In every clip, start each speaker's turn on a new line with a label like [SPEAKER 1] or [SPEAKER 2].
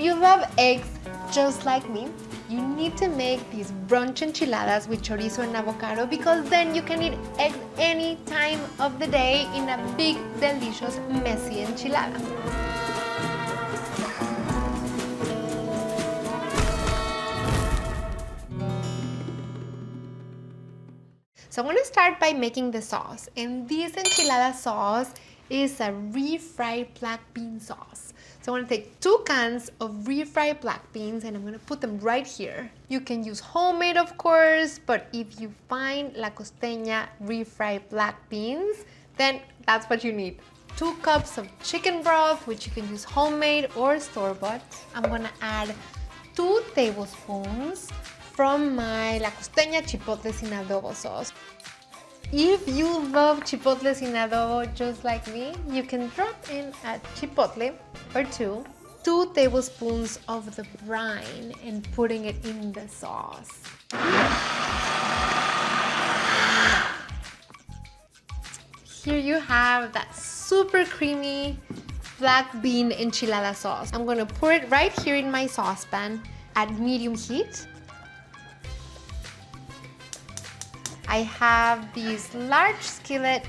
[SPEAKER 1] you love eggs just like me, you need to make these brunch enchiladas with chorizo and avocado, because then you can eat eggs any time of the day in a big, delicious, messy enchilada. So I'm going to start by making the sauce, and this enchilada sauce is a refried black bean sauce. So I'm going to take 2 cans of refried black beans and I'm going to put them right here. You can use homemade, of course, but if you find La Costeña refried black beans, then that's what you need. 2 cups of chicken broth, which you can use homemade or store-bought. I'm going to add 2 tablespoons from my La Costeña chipotle sin adobo sauce. If you love chipotle sin adobo just like me, you can drop in a chipotle or 2 tablespoons of the brine and putting it in the sauce. Here you have that super creamy black bean enchilada sauce. I'm gonna pour it right here in my saucepan at medium heat. I have this large skillet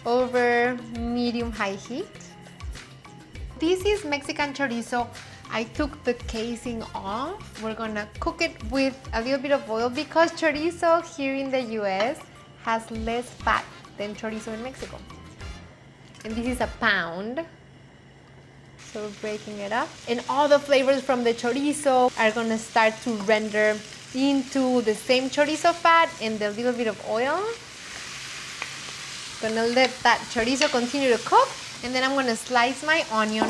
[SPEAKER 1] over medium-high heat. This is Mexican chorizo. I took the casing off. We're gonna cook it with a little bit of oil because chorizo here in the US has less fat than chorizo in Mexico. And this is a pound. So we're breaking it up. And all the flavors from the chorizo are gonna start to render into the same chorizo fat and the little bit of oil. Gonna let that chorizo continue to cook, and then I'm gonna slice my onion.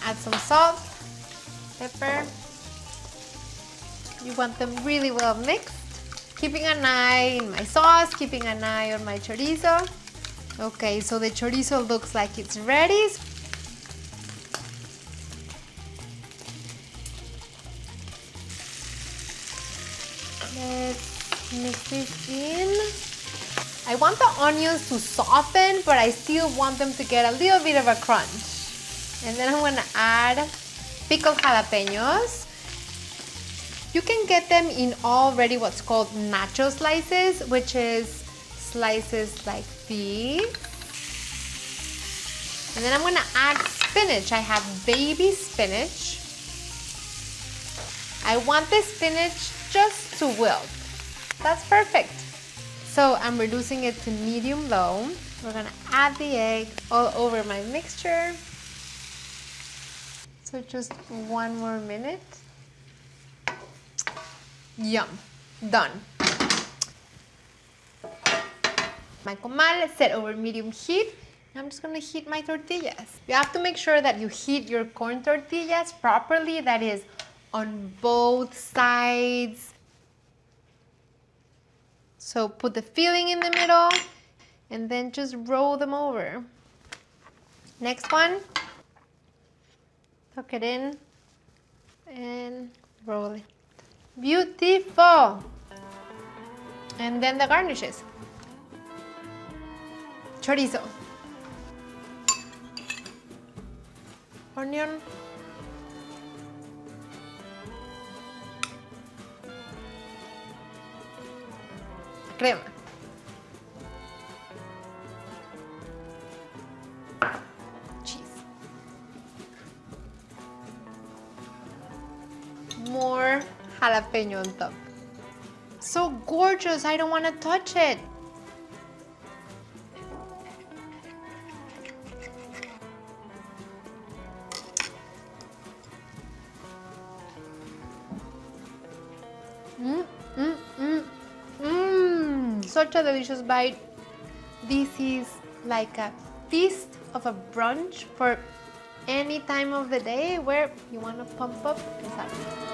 [SPEAKER 1] Add some salt, pepper. You want them really well mixed. Keeping an eye in my sauce, keeping an eye on my chorizo. Okay, so the chorizo looks like it's ready. Let's mix this in. I want the onions to soften, but I still want them to get a little bit of a crunch. And then I'm gonna add pickled jalapenos. You can get them in already what's called nacho slices, which is slices like these. And then I'm gonna add spinach. I have baby spinach. I want the spinach just to wilt. That's perfect. So I'm reducing it to medium-low. We're gonna add the egg all over my mixture. So just 1 more minute. Yum, done. My comal is set over medium heat. I'm just gonna heat my tortillas. You have to make sure that you heat your corn tortillas properly, that is on both sides. So put the filling in the middle and then just roll them over. Next one, tuck it in and roll it. Beautiful! And then the garnishes. Chorizo. Onion. Crema. Cheese. More jalapeno on top. So gorgeous, I don't want to touch it. Such a delicious bite. This is like a feast of a brunch for any time of the day where you want to pump up and have it.